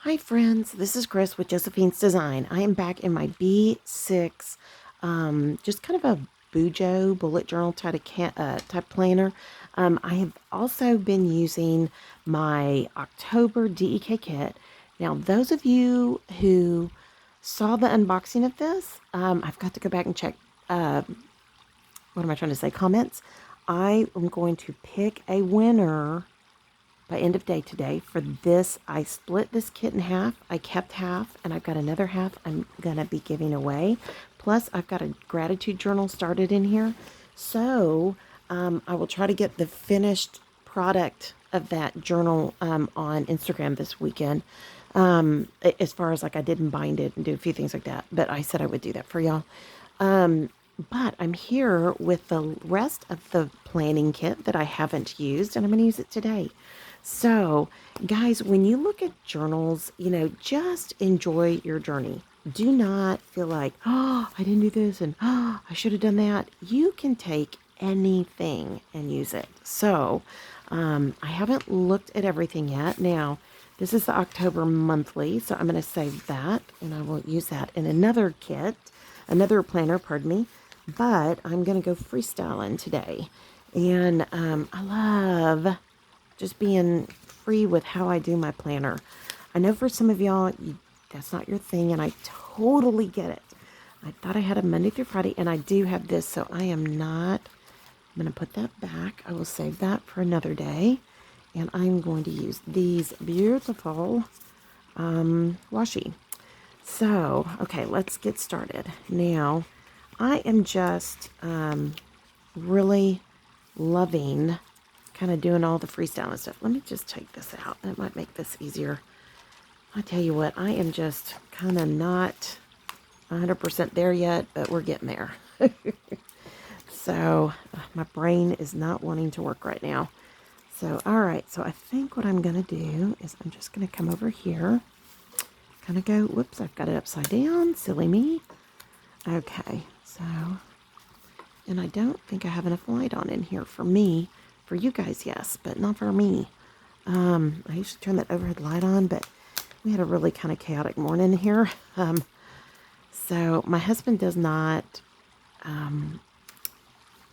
Hi friends, this is Chris with Josephine's Design. I am back in my B6, just kind of a Bujo bullet journal type planner. I have also been using my October DEK kit. Now, those of you who saw the unboxing of this, I've got to go back and check, what am I trying to say, comments. I am going to pick a winner by end of day today for this. I split this kit in half. I kept half, and I've got another half I'm gonna be giving away. Plus, I've got a gratitude journal started in here. So I will try to get the finished product of that journal on Instagram this weekend. As far as like I didn't bind it and do a few things like that, but I said I would do that for y'all. But I'm here with the rest of the planning kit that I haven't used, and I'm going to use it today. So, guys, when you look at journals, just enjoy your journey. Do not feel like, oh, I didn't do this and oh, I should have done that. You can take anything and use it. So, I haven't looked at everything yet. Now, this is the October monthly, so I'm going to save that and I will use that in another kit, another planner, pardon me. But I'm going to go freestyling today. And I love just being free with how I do my planner. I know for some of y'all, that's not your thing, and I totally get it. I thought I had a Monday through Friday, and I do have this, so I am not. I'm going to put that back. I will save that for another day, and I'm going to use these beautiful washi. So, okay, let's get started. Now, I am just really loving kind of doing all the freestyling stuff. Let me just take this out. That might make this easier. I tell you what, I am just kind of not 100% there yet, but we're getting there. So my brain is not wanting to work right now. So, all right. So I think what I'm going to do is I'm just going to come over here. Kind of go, whoops, I've got it upside down. Silly me. Okay. So, and I don't think I have enough light on in here for me. For you guys, yes, but not for me. I usually turn that overhead light on, but we had a really kind of chaotic morning here. So my husband does not,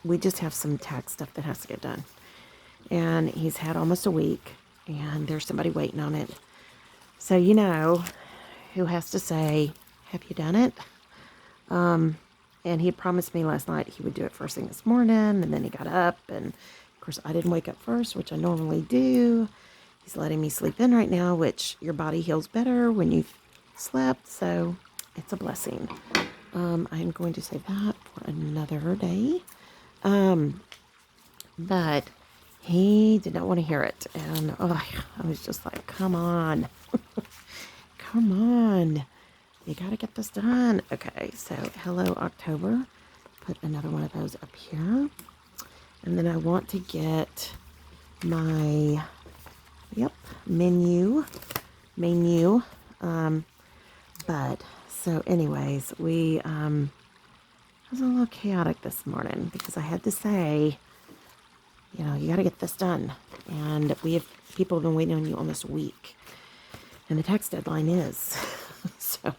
we just have some tax stuff that has to get done. And he's had almost a week, and there's somebody waiting on it. So who has to say, have you done it? And he promised me last night he would do it first thing this morning, and then he got up, and of course I didn't wake up first, which I normally do. He's letting me sleep in right now, which your body heals better when you've slept, so it's a blessing. I'm going to save that for another day. But he did not want to hear it, and I was just like, come on. Come on. You gotta get this done. Okay, so hello October. Put another one of those up here. And then I want to get my, menu. But, so anyways, I was a little chaotic this morning because I had to say, you gotta get this done. And people have been waiting on you almost a week. And the tax deadline is. So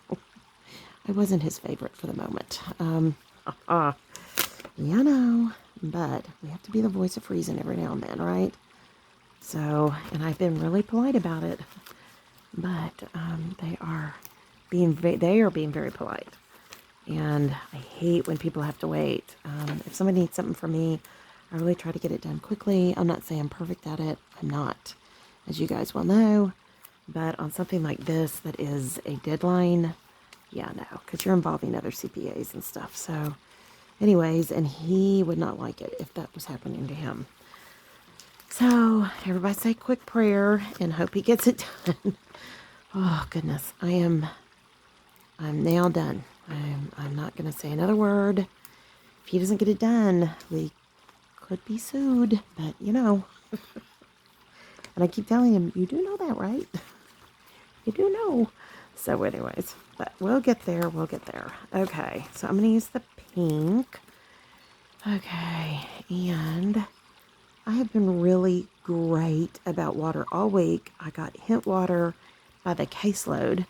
I wasn't his favorite for the moment. But we have to be the voice of reason every now and then, right? So, and I've been really polite about it, but they are being very polite. And I hate when people have to wait. If somebody needs something from me, I really try to get it done quickly. I'm not saying I'm perfect at it. I'm not, as you guys well know. But on something like this that is a deadline, yeah, no, because you're involving other CPAs and stuff. So anyways, and he would not like it if that was happening to him. So everybody say a quick prayer and hope he gets it done. Oh, goodness. I'm now done. I'm not going to say another word. If he doesn't get it done, we could be sued, but And I keep telling him, you do know that, right? You do know. So anyways, but we'll get there. Okay, so I'm going to use the pink. Okay, and I have been really great about water all week. I got hint water by the caseload.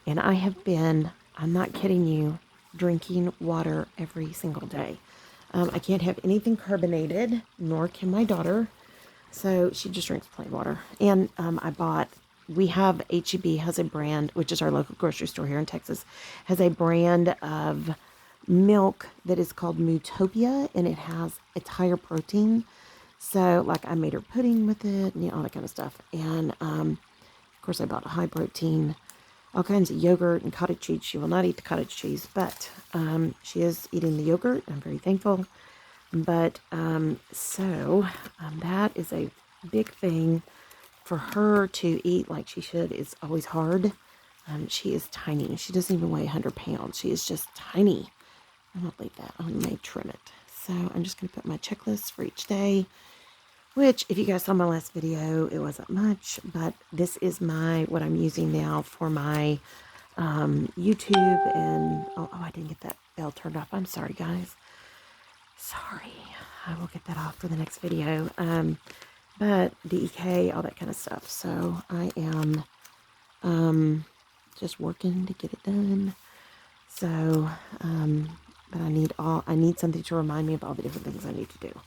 And I have been, I'm not kidding you, drinking water every single day. I can't have anything carbonated, nor can my daughter. So she just drinks plain water. And we have H-E-B has a brand, which is our local grocery store here in Texas, has a brand of milk that is called Mootopia, and it's higher protein. So like I made her pudding with it and all that kind of stuff. And of course I bought a high protein, all kinds of yogurt and cottage cheese. She will not eat the cottage cheese, but she is eating the yogurt. I'm very thankful. But that is a big thing for her to eat like she should. Is always hard. She is tiny. She doesn't even weigh 100 pounds. She is just tiny. I'm going to leave that. I may trim it. So I'm just going to put my checklist for each day, which if you guys saw my last video, it wasn't much, but this is what I'm using now for my YouTube. And oh, I didn't get that bell turned off. I'm sorry, guys. Sorry. I will get that off for the next video. But DEK, all that kind of stuff. So I am just working to get it done. So, but I need something to remind me of all the different things I need to do.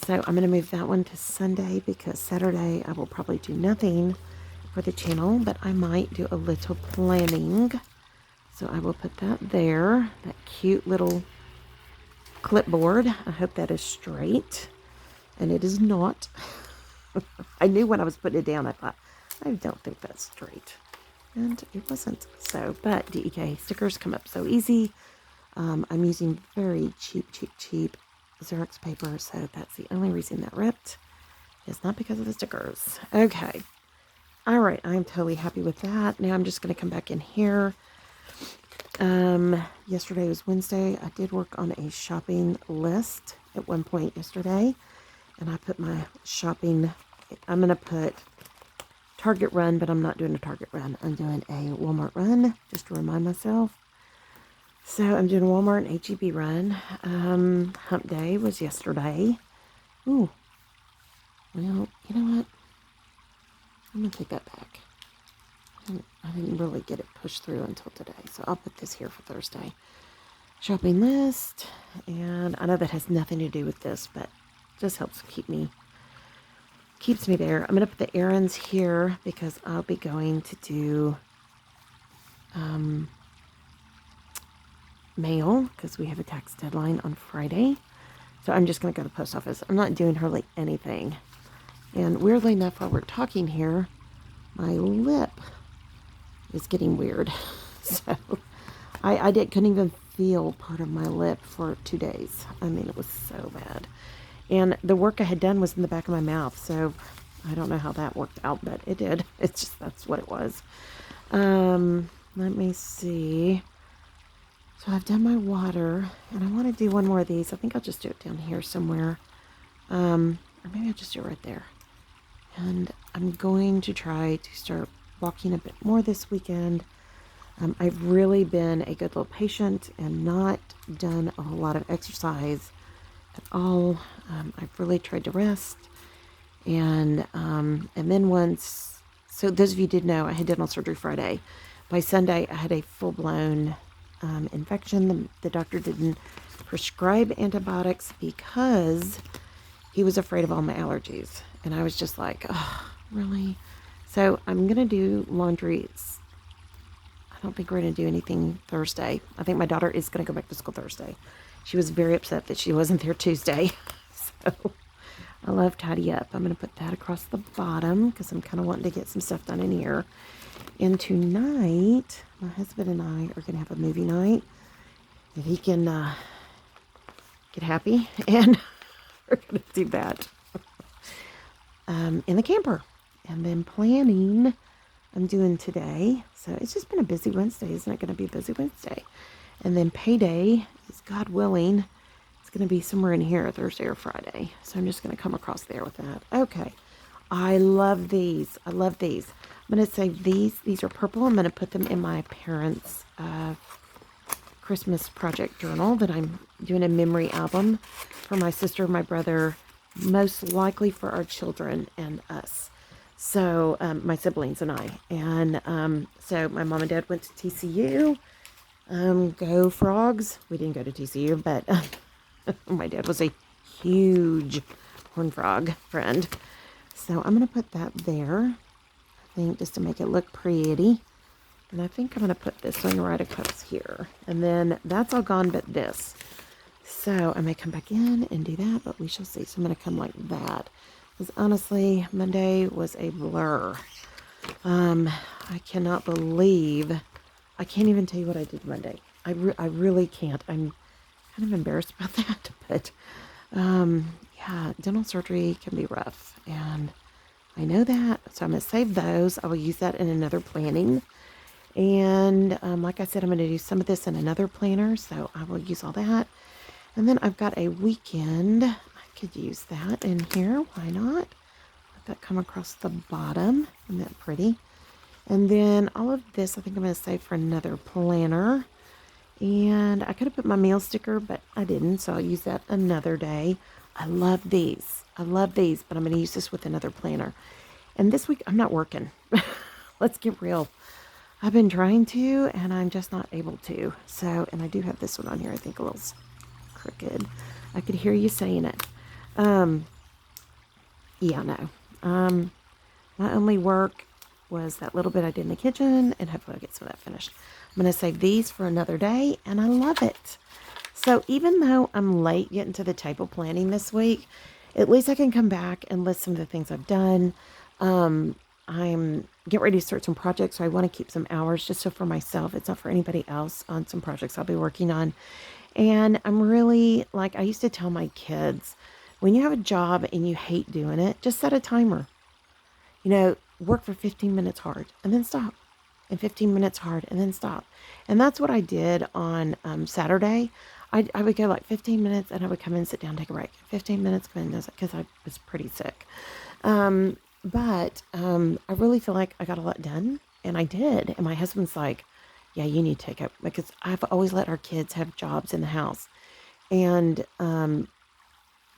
So I'm going to move that one to Sunday because Saturday I will probably do nothing for the channel, but I might do a little planning. So I will put that there, that cute little clipboard. I hope that is straight, and it is not. I knew when I was putting it down, I thought, I don't think that's straight. And it wasn't. So, but DEK stickers come up so easy. I'm using very cheap Xerox paper, so that's the only reason that ripped. It's not because of the stickers. Okay. All right, I'm totally happy with that. Now I'm just going to come back in here. Yesterday was Wednesday. I did work on a shopping list at one point yesterday, and I put my shopping, I'm going to put Target run, but I'm not doing a Target run. I'm doing a Walmart run, just to remind myself. So I'm doing a Walmart and H-E-B run. Hump day was yesterday. Ooh. Well, you know what? I'm going to take that back. I didn't really get it pushed through until today. So I'll put this here for Thursday. Shopping list. And I know that has nothing to do with this, but just helps keeps me there. I'm going to put the errands here because I'll be going to do mail because we have a tax deadline on Friday. So I'm just going to go to the post office. I'm not doing hardly anything. And weirdly enough, while we're talking here, my lip is getting weird. So I couldn't even feel part of my lip for 2 days. I mean, it was so bad. And the work I had done was in the back of my mouth. So I don't know how that worked out, but it did. It's just, that's what it was. Let me see. So I've done my water, and I want to do one more of these. I think I'll just do it down here somewhere. Or maybe I'll just do it right there. And I'm going to try to start walking a bit more this weekend. I've really been a good little patient and not done a whole lot of exercise at all. I've really tried to rest. And then once, so those of you who did know, I had dental surgery Friday. By Sunday, I had a full-blown infection. The doctor didn't prescribe antibiotics because he was afraid of all my allergies. And I was just like, oh, really? So I'm going to do laundry. I don't think we're going to do anything Thursday. I think my daughter is going to go back to school Thursday. She was very upset that she wasn't there Tuesday. So I love tidy up. I'm going to put that across the bottom because I'm kind of wanting to get some stuff done in here. And tonight, my husband and I are going to have a movie night. If he can get happy, and we're going to do that in the camper. And then planning, I'm doing today. So it's just been a busy Wednesday. Isn't it going to be a busy Wednesday? And then payday is, God willing, it's going to be somewhere in here, Thursday or Friday. So I'm just going to come across there with that. Okay. I love these. I love these. I'm going to save these. These are purple. I'm going to put them in my parents' Christmas project journal that I'm doing a memory album for my sister, my brother, most likely for our children and us. So my siblings and I. And so my mom and dad went to TCU. Go Frogs. We didn't go to TCU, but my dad was a huge Horned Frog friend. So I'm going to put that there, I think, just to make it look pretty. And I think I'm going to put this one right across here. And then that's all gone but this. So I may come back in and do that, but we shall see. So I'm going to come like that. Because honestly, Monday was a blur. I cannot believe, I can't even tell you what I did Monday. I really can't. I'm kind of embarrassed about that, but yeah, dental surgery can be rough, and I know that, so I'm going to save those. I will use that in another planning, and like I said, I'm going to do some of this in another planner, so I will use all that. And then I've got a weekend. I could use that in here. Why not? Let that come across the bottom. Isn't that pretty? And then all of this, I think I'm going to save for another planner. And I could have put my meal sticker, but I didn't, so I'll use that another day. I love these. I love these, but I'm going to use this with another planner. And this week, I'm not working. Let's get real. I've been trying to, and I'm just not able to. So, and I do have this one on here, I think a little crooked. I could hear you saying it. Yeah, no. My only work was that little bit I did in the kitchen, and hopefully I'll get some of that finished. I'm going to save these for another day, and I love it. So even though I'm late getting to the table planning this week, at least I can come back and list some of the things I've done. I'm getting ready to start some projects, so I want to keep some hours just so for myself. It's not for anybody else on some projects I'll be working on. And I'm really, like I used to tell my kids, when you have a job and you hate doing it, just set a timer. You know, work for 15 minutes hard and then stop. And 15 minutes hard and then stop. And that's what I did on Saturday. I would go like 15 minutes and I would come in, sit down, take a break. 15 minutes, come in, because I was pretty sick. But I really feel like I got a lot done, and I did. And my husband's like, yeah, you need to take up, because I've always let our kids have jobs in the house. And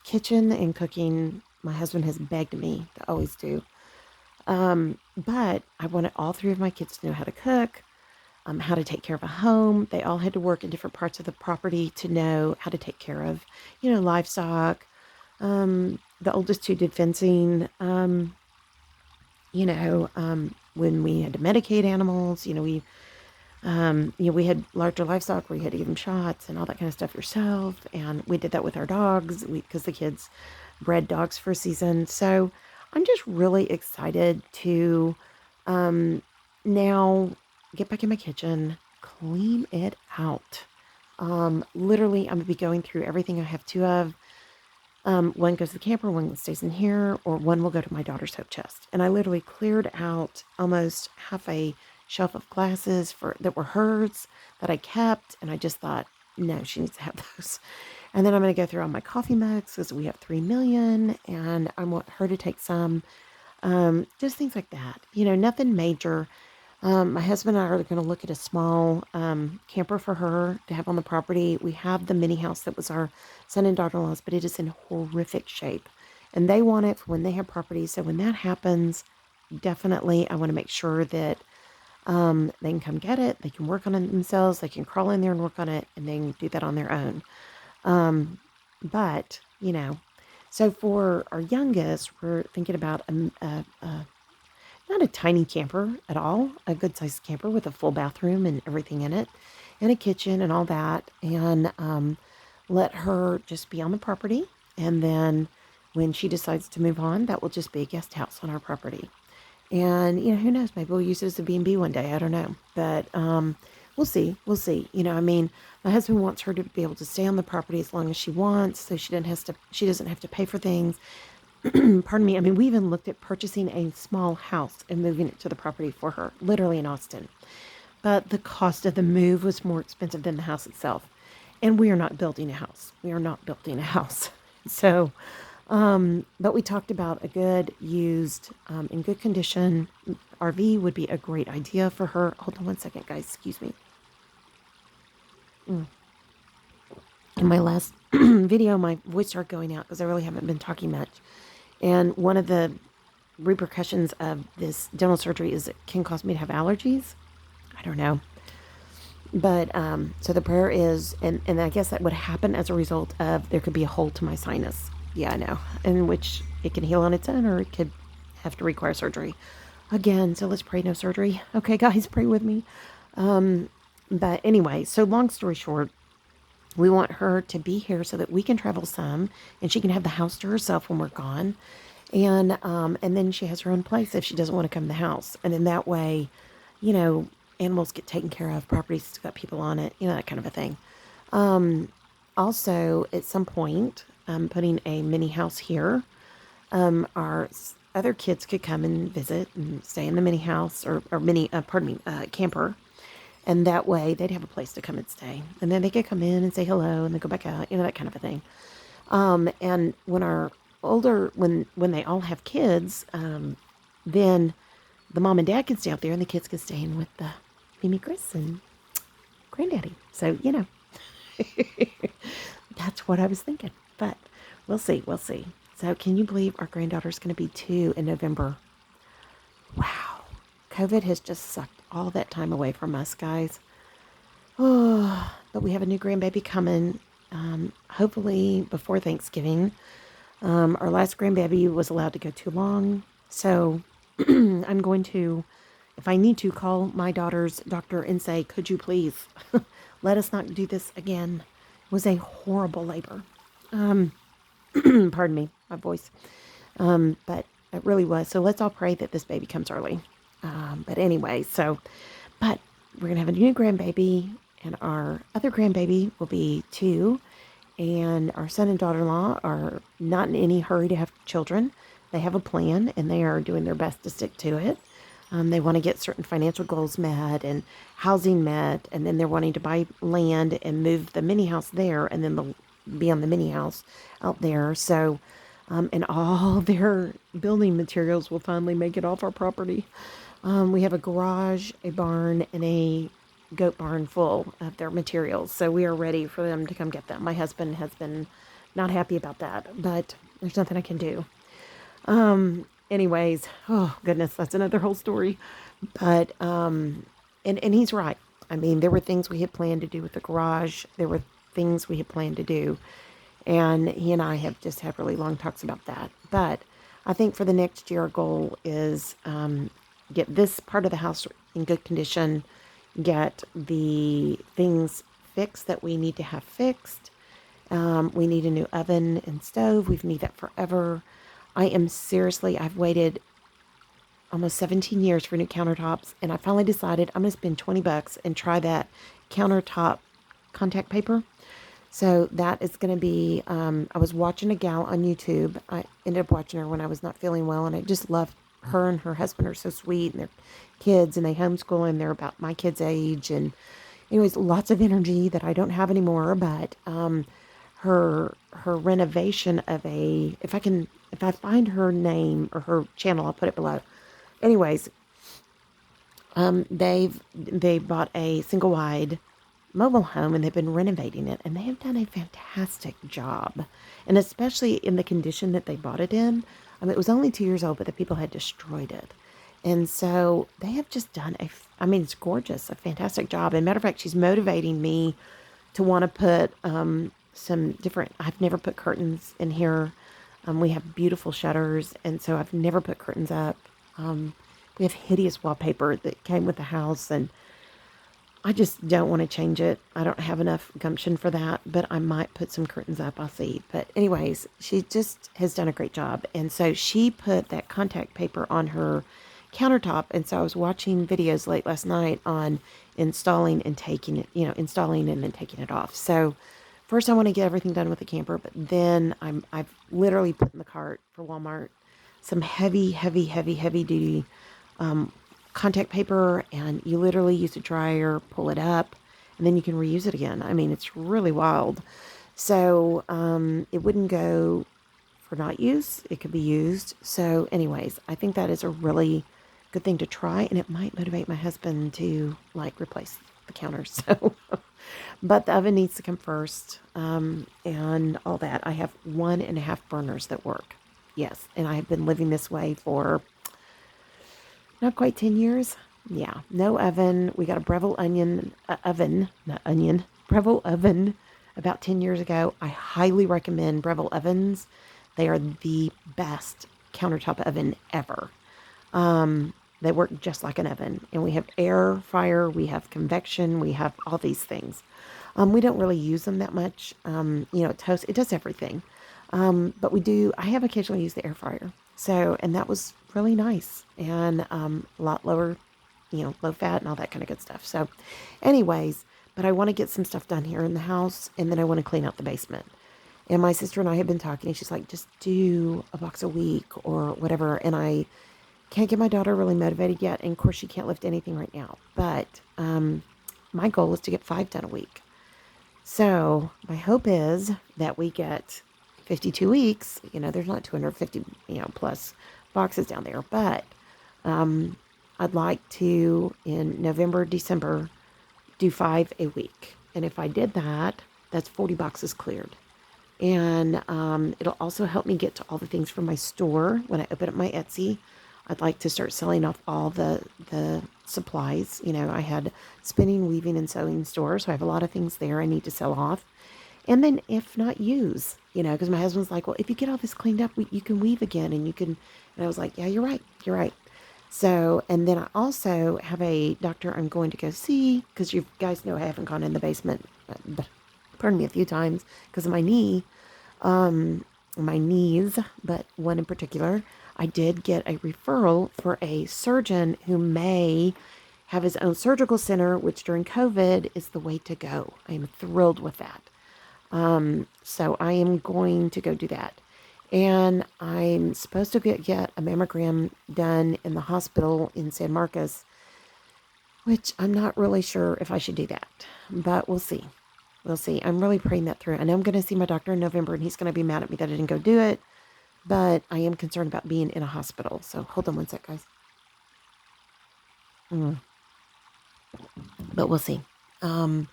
kitchen and cooking, my husband has begged me to always do. But I wanted all three of my kids to know how to cook, how to take care of a home. They all had to work in different parts of the property to know how to take care of, livestock. The oldest two did fencing. When we had to medicate animals, we had larger livestock where you had to give them shots and all that kind of stuff yourself. And we did that with our dogs because the kids bred dogs for a season. So I'm just really excited to now get back in my kitchen, clean it out. Literally, I'm going to be going through everything I have two of. One goes to the camper, one stays in here, or one will go to my daughter's hope chest. And I literally cleared out almost half a shelf of glasses that were hers that I kept. And I just thought, no, she needs to have those. And then I'm going to go through all my coffee mugs because we have 3 million, and I want her to take some. Just things like that. Nothing major. My husband and I are going to look at a small camper for her to have on the property. We have the mini house that was our son and daughter-in-law's, but it is in horrific shape. And they want it for when they have property. So when that happens, definitely I want to make sure that they can come get it. They can work on it themselves. They can crawl in there and work on it, and they can do that on their own. But, so for our youngest, we're thinking about not a tiny camper at all, a good sized camper with a full bathroom and everything in it, and a kitchen and all that, and let her just be on the property. And then when she decides to move on, that will just be a guest house on our property. And, who knows, maybe we'll use it as a B&B one day. I don't know. But we'll see. We'll see. My husband wants her to be able to stay on the property as long as she wants, so she doesn't have to pay for things. Pardon me. We even looked at purchasing a small house and moving it to the property for her, literally in Austin. But the cost of the move was more expensive than the house itself. And we are not building a house. We are not building a house. So, but we talked about a good used, in good condition RV would be a great idea for her. Hold on one second, guys. Excuse me. In my last video, my voice started going out because I really haven't been talking much. And one of the repercussions of this dental surgery is it can cause me to have allergies. I don't know. But so the prayer is, and I guess that would happen as a result of there could be a hole to my sinus. Yeah, I know. In which it can heal on its own or it could have to require surgery. Again, so let's pray no surgery. Okay, guys, pray with me. But anyway, so long story short, we want her to be here so that we can travel some and she can have the house to herself when we're gone. And then she has her own place if she doesn't want to come to the house. And in that way, you know, animals get taken care of, property's got people on it, you know, that kind of a thing. Also, at some point, putting a mini house here. Our other kids could come and visit and stay in the mini house or mini, camper. And that way they'd have a place to come and stay. And then they could come in and say hello and then go back out, you know, that kind of a thing. And when they all have kids, then the mom and dad can stay out there and the kids can stay in with the Mimi, Chris, and Granddaddy. So, you know, that's what I was thinking. But we'll see. We'll see. So can you believe our granddaughter's going to be 2 in November? Wow. COVID has just sucked all that time away from us, guys. Oh, but we have a new grandbaby coming, hopefully before Thanksgiving. Our last grandbaby was allowed to go too long. So I'm going to, if I need to, call my daughter's doctor and say, could you please let us not do this again? It was a horrible labor. Pardon me, my voice. But it really was. So let's all pray that this baby comes early. But anyway, but we're going to have a new grandbaby, and our other grandbaby will be 2. And our son and daughter-in-law are not in any hurry to have children. They have a plan, and they are doing their best to stick to it. They want to get certain financial goals met and housing met, and then they're wanting to buy land and move the mini house there, and then they'll be on the mini house out there. So, and all their building materials will finally make it off our property. We have a garage, a barn, and a goat barn full of their materials. So we are ready for them to come get them. My husband has been not happy about that, but there's nothing I can do. Anyways, oh goodness, that's another whole story. But, and he's right. I mean, there were things we had planned to do with the garage. There were things we had planned to do. And he and I have just had really long talks about that. But I think for the next year, our goal is, get this part of the house in good condition, get the things fixed that we need to have fixed. We need a new oven and stove. We've needed that forever. I've waited almost 17 years for new countertops, and I finally decided I'm going to spend $20 and try that countertop contact paper. So that is going to be, I was watching a gal on YouTube. I ended up watching her when I was not feeling well, and I just loved her and her husband are so sweet, and their kids, and they homeschool, and they're about my kids' age, and anyways, lots of energy that I don't have anymore. But her renovation of if I find her name or her channel, I'll put it below. Anyways, they bought a single wide mobile home, and they've been renovating it, and they have done a fantastic job, and especially in the condition that they bought it in. I mean, it was only 2 years old, but the people had destroyed it. And so they have just done it's gorgeous, a fantastic job. And matter of fact, she's motivating me to want to put some different, I've never put curtains in here. We have beautiful shutters, and so I've never put curtains up. We have hideous wallpaper that came with the house, and I just don't want to change it. I don't have enough gumption for that, but I might put some curtains up. I'll see. But anyways, she just has done a great job. And so she put that contact paper on her countertop. And so I was watching videos late last night on installing and taking it, installing and then taking it off. So first I want to get everything done with the camper, but then I've literally put in the cart for Walmart some heavy, heavy, heavy, heavy duty contact paper, and you literally use a dryer, pull it up, and then you can reuse it again. I mean, it's really wild. So it wouldn't go for not use. It could be used. So anyways, I think that is a really good thing to try, and it might motivate my husband to replace the counter. So, but the oven needs to come first, and all that. I have 1.5 burners that work. Yes. And I have been living this way for not quite 10 years. Yeah. No oven. We got a Breville oven, not onion, Breville oven about 10 years ago. I highly recommend Breville ovens. They are the best countertop oven ever. They work just like an oven. And we have air fryer, we have convection, we have all these things. We don't really use them that much. It toasts, it does everything. But I have occasionally used the air fryer. So, and that was really nice and a lot lower, low fat and all that kind of good stuff. So, anyways, but I want to get some stuff done here in the house and then I want to clean out the basement. And my sister and I have been talking and she's like, just do a box a week or whatever. And I can't get my daughter really motivated yet. And of course, she can't lift anything right now. But my goal is to get 5 done a week. So my hope is that we get 52 weeks. There's not 250, plus boxes down there. But I'd like to, in November, December, do 5 a week. And if I did that, that's 40 boxes cleared. And it'll also help me get to all the things from my store when I open up my Etsy. I'd like to start selling off all the supplies. I had spinning, weaving, and sewing store, so I have a lot of things there I need to sell off. And then if not use, because my husband's like, well, if you get all this cleaned up, you can weave again and you can, and I was like, yeah, you're right. You're right. So, and then I also have a doctor I'm going to go see because you guys know I haven't gone in the basement, pardon me, a few times because of my knee, my knees, but one in particular. I did get a referral for a surgeon who may have his own surgical center, which during COVID is the way to go. I am thrilled with that. So I am going to go do that. And I'm supposed to get a mammogram done in the hospital in San Marcos, which I'm not really sure if I should do that, but we'll see. We'll see. I'm really praying that through. I know I'm going to see my doctor in November and he's going to be mad at me that I didn't go do it, but I am concerned about being in a hospital. So hold on one sec, guys. But we'll see. I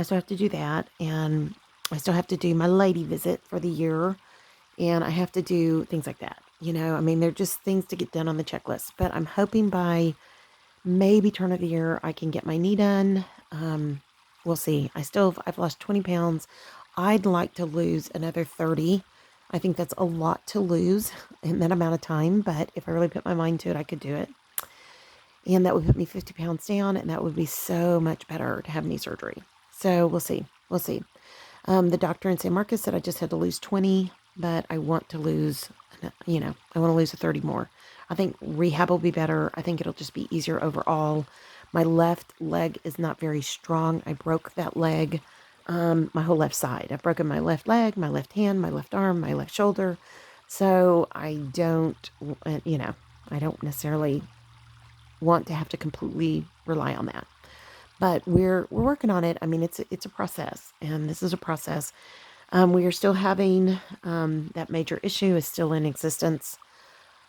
still have to do that, and I still have to do my lady visit for the year, and I have to do things like that. They're just things to get done on the checklist. But I'm hoping by maybe turn of the year I can get my knee done. We'll see. I've lost 20 pounds. I'd like to lose another 30. I think that's a lot to lose in that amount of time, but if I really put my mind to it, I could do it. And that would put me 50 pounds down, and that would be so much better to have knee surgery. So we'll see. We'll see. The doctor in San Marcos said I just had to lose 20, but I want to lose, I want to lose a 30 more. I think rehab will be better. I think it'll just be easier overall. My left leg is not very strong. I broke that leg, my whole left side. I've broken my left leg, my left hand, my left arm, my left shoulder. So I don't necessarily want to have to completely rely on that. But we're working on it. It's a process, and this is a process. We are still having that major issue is still in existence.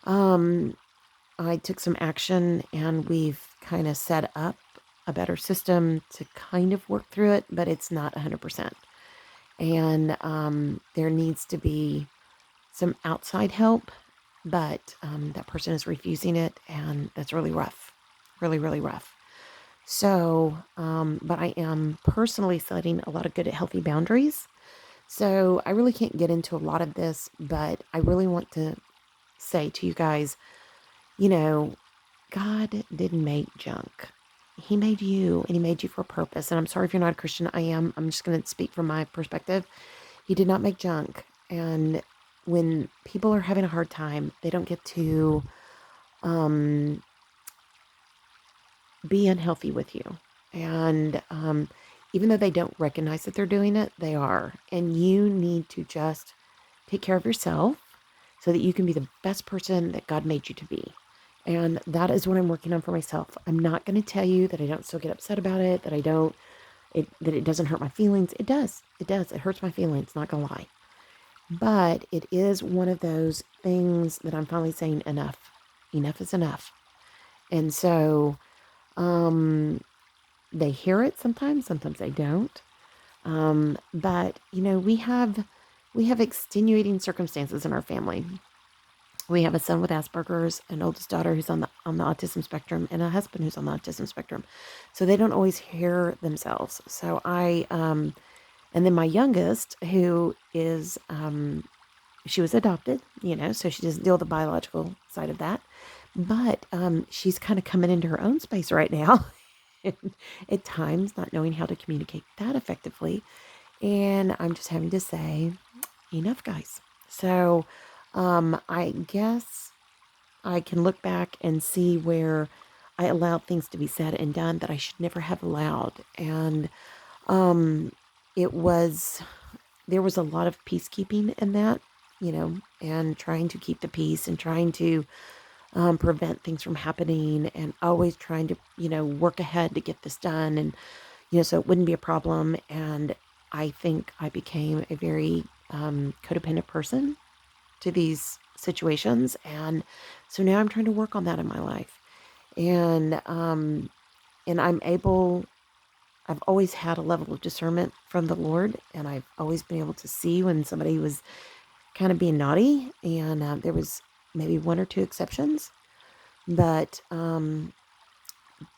I took some action, and we've kind of set up a better system to kind of work through it, but it's not 100%. And there needs to be some outside help, but that person is refusing it, and that's really rough. Really, really rough. So, but I am personally setting a lot of good, healthy boundaries. So I really can't get into a lot of this, but I really want to say to you guys, God didn't make junk. He made you, and he made you for a purpose. And I'm sorry if you're not a Christian. I'm just going to speak from my perspective. He did not make junk. And when people are having a hard time, they don't get to be unhealthy with you. And even though they don't recognize that they're doing it, they are. And you need to just take care of yourself so that you can be the best person that God made you to be. And that is what I'm working on for myself. I'm not going to tell you that I don't still get upset about it, that it doesn't hurt my feelings. It does. It does. It hurts my feelings, not going to lie. But it is one of those things that I'm finally saying enough. Enough is enough. And so they hear it sometimes they don't. But we have we have extenuating circumstances in our family. We have a son with Asperger's, an oldest daughter who's on the autism spectrum, and a husband who's on the autism spectrum. So they don't always hear themselves. So and then my youngest, who is, she was adopted, so she doesn't deal with the biological side of that. But she's kind of coming into her own space right now, and at times not knowing how to communicate that effectively. And I'm just having to say, enough, guys. So I guess I can look back and see where I allowed things to be said and done that I should never have allowed. And um, it was, there was a lot of peacekeeping in that, and trying to keep the peace and trying to prevent things from happening and always trying to, work ahead to get this done. And, so it wouldn't be a problem. And I think I became a very codependent person to these situations. And so now I'm trying to work on that in my life. And I'm able, I've always had a level of discernment from the Lord, and I've always been able to see when somebody was kind of being naughty. And there was maybe one or two exceptions, but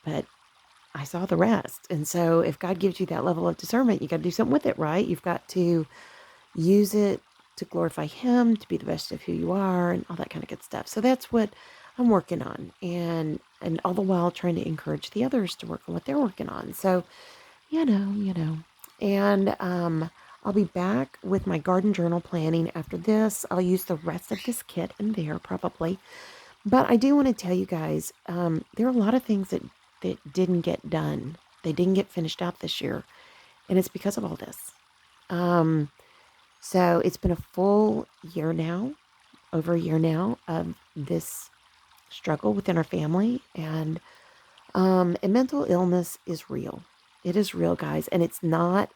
but I saw the rest. And so if God gives you that level of discernment, you got to do something with it, right? You've got to use it to glorify Him, to be the best of who you are, and all that kind of good stuff. So that's what I'm working on, and all the while trying to encourage the others to work on what they're working on. So, and I'll be back with my garden journal planning after this. I'll use the rest of this kit in there probably. But I do want to tell you guys, there are a lot of things that didn't get done. They didn't get finished out this year, and it's because of all this. So it's been a full year now, over a year now, of this struggle within our family. And mental illness is real. It is real, guys. And it's not,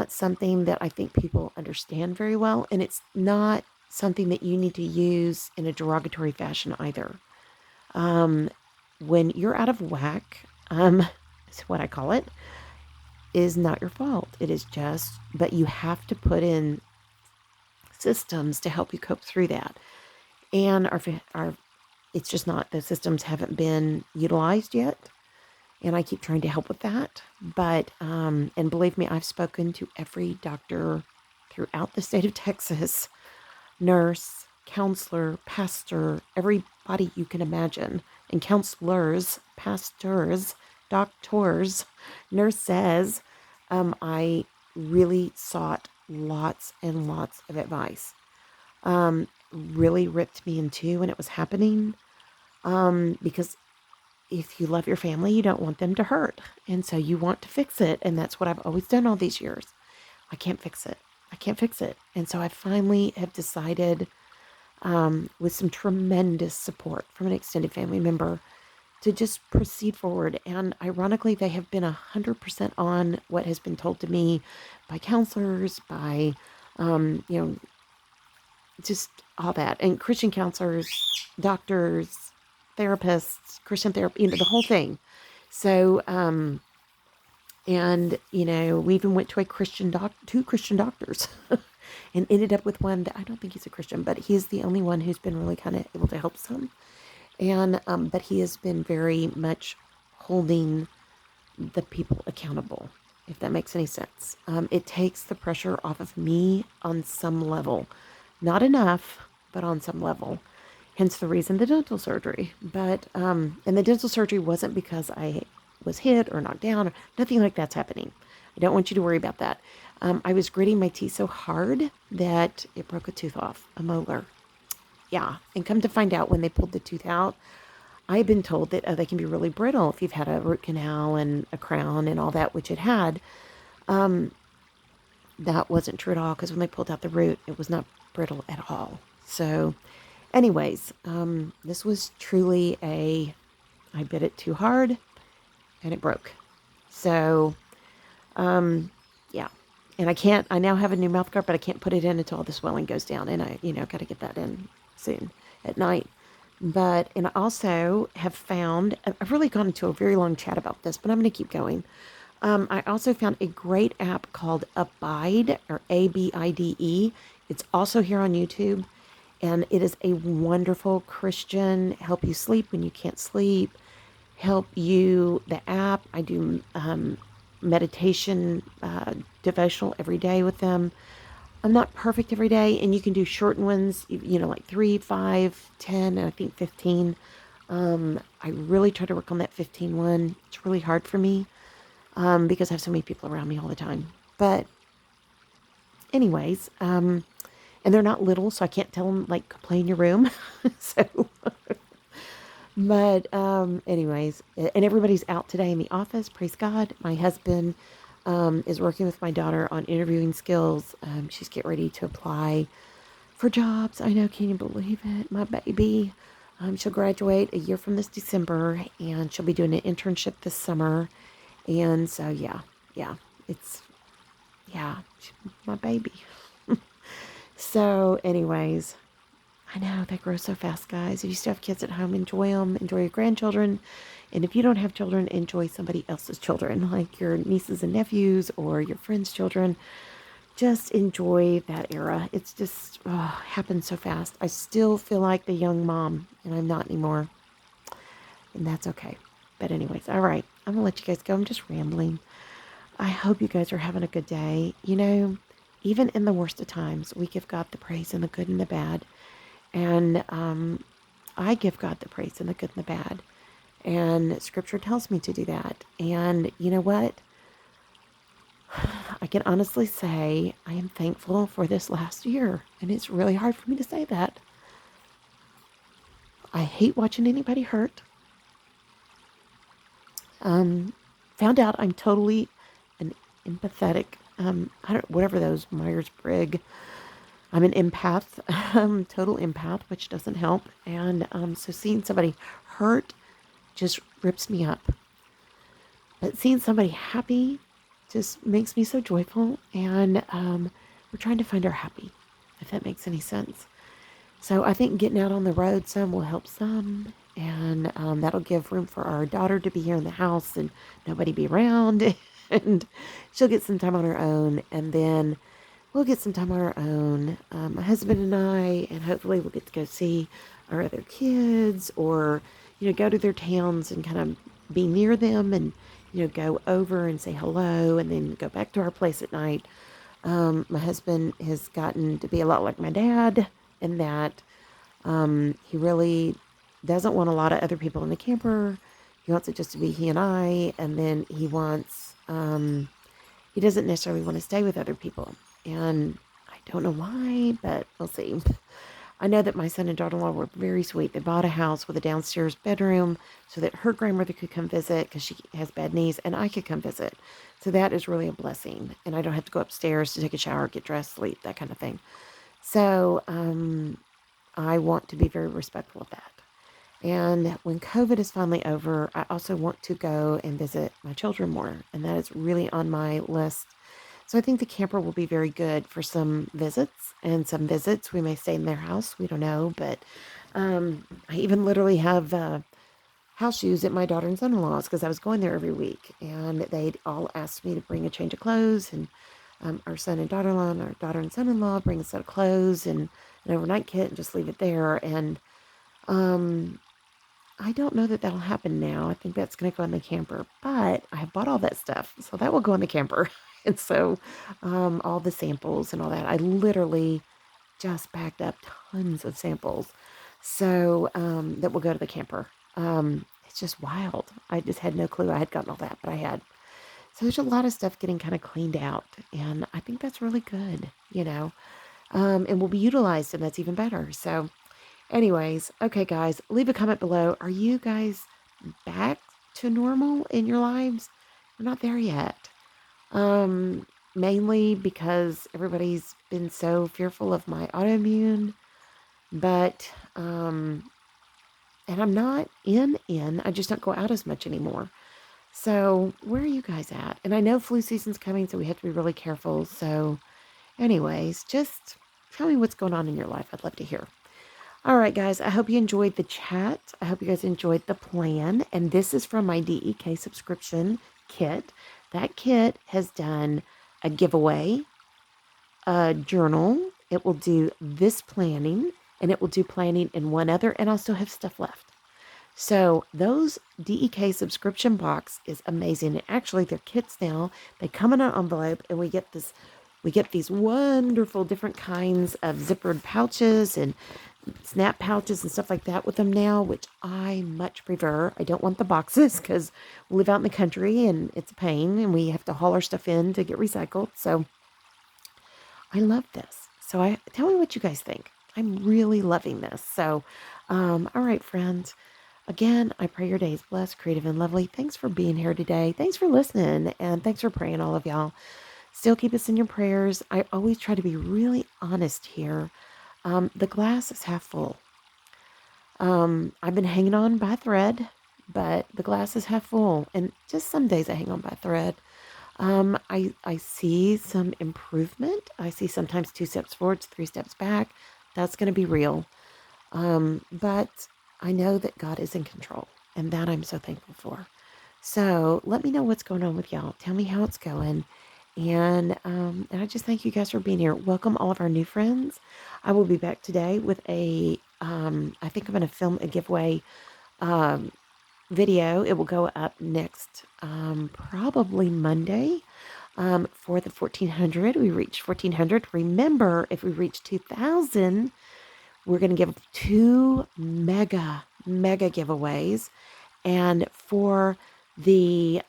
something that I think people understand very well. And it's not something that you need to use in a derogatory fashion either. When you're out of whack, is what I call it, is not your fault. It is just, but you have to put in systems to help you cope through that. And our it's just not, the systems haven't been utilized yet. And I keep trying to help with that. But, and believe me, I've spoken to every doctor throughout the state of Texas, nurse, counselor, pastor, everybody you can imagine, and counselors, pastors, doctors, nurses. I really sought lots and lots of advice. Really ripped me in two when it was happening, because if you love your family, you don't want them to hurt. And so you want to fix it. And that's what I've always done all these years. I can't fix it. I can't fix it. And so I finally have decided, with some tremendous support from an extended family member, to just proceed forward. And ironically, they have been 100% on what has been told to me by counselors, by, just all that. And Christian counselors, doctors, therapists, Christian therapy, the whole thing. So, and, we even went to two Christian doctors and ended up with one that I don't think he's a Christian, but he's the only one who's been really kind of able to help some. And, but he has been very much holding the people accountable, if that makes any sense. It takes the pressure off of me on some level. Not enough, but on some level. Hence the reason the dental surgery. But, and the dental surgery wasn't because I was hit or knocked down, or nothing like that's happening. I don't want you to worry about that. I was gritting my teeth so hard that it broke a tooth off, a molar. Yeah, and come to find out, when they pulled the tooth out, I've been told that they can be really brittle if you've had a root canal and a crown and all that, which it had. That wasn't true at all, because when they pulled out the root, it was not brittle at all. So anyways, this was truly I bit it too hard and it broke. So, yeah. And I now have a new mouth guard, but I can't put it in until all the swelling goes down. And I, got to get that in soon at night. And I also have found, I've really gone into a very long chat about this, but I'm going to keep going. I also found a great app called Abide, or Abide. It's also here on YouTube, and it is a wonderful Christian help you sleep when you can't sleep. Help you. The app. I do meditation devotional every day with them. I'm not perfect every day, and you can do shortened ones, like 3, 5, 10, and I think 15. I really try to work on that 15 one. It's really hard for me because I have so many people around me all the time. But anyways, and they're not little, so I can't tell them like play in your room. So, but anyways, and everybody's out today in the office. Praise God. My husband is working with my daughter on interviewing skills. She's getting ready to apply for jobs. I know, can you believe it? My baby. She'll graduate a year from this December, and she'll be doing an internship this summer. And so, yeah, it's, yeah, my baby. So, anyways, I know they grow so fast, guys. If you still have kids at home, enjoy them, enjoy your grandchildren. And if you don't have children, enjoy somebody else's children, like your nieces and nephews or your friends' children. Just enjoy that era. It's just happened so fast. I still feel like the young mom, and I'm not anymore. And that's okay. But anyways, all right. I'm going to let you guys go. I'm just rambling. I hope you guys are having a good day. Even in the worst of times, we give God the praise and the good and the bad. And I give God the praise and the good and the bad. And scripture tells me to do that. And you know what? I can honestly say I am thankful for this last year. And it's really hard for me to say that. I hate watching anybody hurt. Found out I'm totally an empathetic, whatever those Myers-Briggs. I'm an empath, total empath, which doesn't help. And so seeing somebody hurt just rips me up. But seeing somebody happy just makes me so joyful. And we're trying to find our happy, if that makes any sense. So I think getting out on the road some will help some. And that'll give room for our daughter to be here in the house and nobody be around. And she'll get some time on her own. And then we'll get some time on our own, my husband and I, and hopefully we'll get to go see our other kids or, go to their towns and kind of be near them and, go over and say hello and then go back to our place at night. My husband has gotten to be a lot like my dad in that he really doesn't want a lot of other people in the camper. He wants it just to be he and I, and then he doesn't necessarily want to stay with other people. And I don't know why, but we'll see. I know that my son and daughter-in-law were very sweet. They bought a house with a downstairs bedroom so that her grandmother could come visit because she has bad knees, and I could come visit. So that is really a blessing. And I don't have to go upstairs to take a shower, get dressed, sleep, that kind of thing. So I want to be very respectful of that. And when COVID is finally over, I also want to go and visit my children more. And that is really on my list. So I think the camper will be very good for some visits. And some visits, we may stay in their house. We don't know. But I even literally have house shoes at my daughter and son-in-law's because I was going there every week. And they'd all asked me to bring a change of clothes. And our son and daughter-in-law and our daughter and son-in-law bring a set of clothes and an overnight kit and just leave it there. And I don't know that that'll happen now. I think that's going to go in the camper, but I have bought all that stuff, so that will go in the camper. And so all the samples and all that, I literally just backed up tons of samples. So that will go to the camper. It's just wild. I just had no clue I had gotten all that, but I had. So there's a lot of stuff getting kind of cleaned out, and I think that's really good, and will be utilized, and that's even better. So anyways, okay, guys, leave a comment below. Are you guys back to normal in your lives? We're not there yet. Mainly because everybody's been so fearful of my autoimmune, but, and I'm not I just don't go out as much anymore. So where are you guys at? And I know flu season's coming, so we have to be really careful. So anyways, just tell me what's going on in your life. I'd love to hear. All right, guys, I hope you enjoyed the chat. I hope you guys enjoyed the plan. And this is from my DEK subscription kit. That kit has done a giveaway, a journal. It will do this planning, and it will do planning in one other, and I'll still have stuff left. So those DEK subscription box is amazing. And actually, they're kits now. They come in an envelope, and we get these wonderful different kinds of zippered pouches and snap pouches and stuff like that with them now, which I much prefer. I don't want the boxes because we live out in the country and it's a pain, and we have to haul our stuff in to get recycled. So I love this. So tell me what you guys think. I'm really loving this. So, all right, friends. Again, I pray your day is blessed, creative, and lovely. Thanks for being here today. Thanks for listening, and thanks for praying, all of y'all. Still keep us in your prayers. I always try to be really honest here. The glass is half full. I've been hanging on by a thread, but the glass is half full, and just some days I hang on by a thread. I see some improvement. I see sometimes 2 steps forward, 3 steps back. That's going to be real. But I know that God is in control, and that I'm so thankful for. So let me know what's going on with y'all. Tell me how it's going. And I just thank you guys for being here. Welcome all of our new friends. I will be back today with I think I'm going to film a giveaway video. It will go up next, probably Monday, for the 1400. We reached 1400. Remember, if we reach 2000, we're going to give 2 mega giveaways. And for the,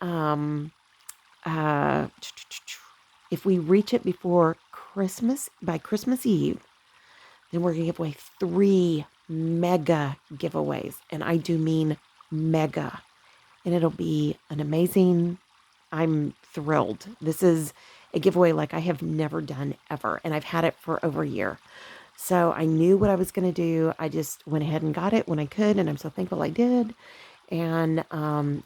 if we reach it before Christmas, by Christmas Eve, then we're going to give away 3 mega giveaways. And I do mean mega. And it'll be an amazing, I'm thrilled. This is a giveaway like I have never done ever. And I've had it for over a year. So I knew what I was going to do. I just went ahead and got it when I could. And I'm so thankful I did. And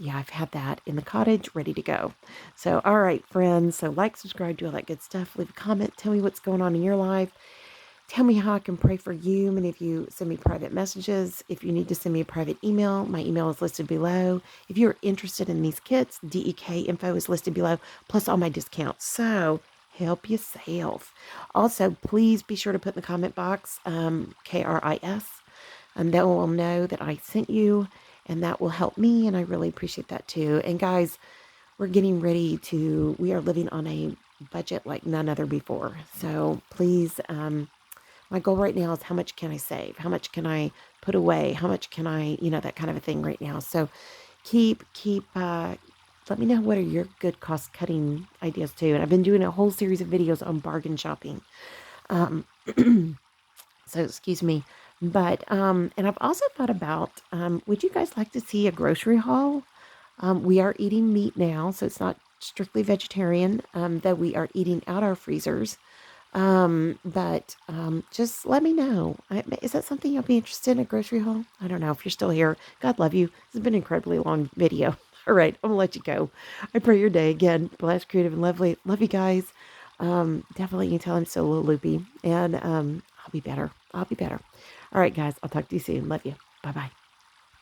yeah, I've had that in the cottage ready to go. So, all right, friends. So like, subscribe, do all that good stuff. Leave a comment. Tell me what's going on in your life. Tell me how I can pray for you. Many of you send me private messages. If you need to send me a private email, my email is listed below. If you're interested in these kits, DEK info is listed below, plus all my discounts. So help yourself. Also, please be sure to put in the comment box, KRIS, and that will know that I sent you, and that will help me, and I really appreciate that too. And guys, we're getting ready to, we are living on a budget like none other before. So please, my goal right now is how much can I save? How much can I put away? How much can I, that kind of a thing right now. So let me know what are your good cost cutting ideas too. And I've been doing a whole series of videos on bargain shopping. So excuse me. But, and I've also thought about, would you guys like to see a grocery haul? We are eating meat now, so it's not strictly vegetarian, though we are eating out our freezers. But just let me know. Is that something you'll be interested in, a grocery haul? I don't know if you're still here. God love you. This has been an incredibly long video. All right, I'm gonna let you go. I pray your day again blessed, creative, and lovely. Love you guys. Definitely you can tell I'm still a little loopy, and I'll be better. I'll be better. All right, guys. I'll talk to you soon. Love you. Bye bye.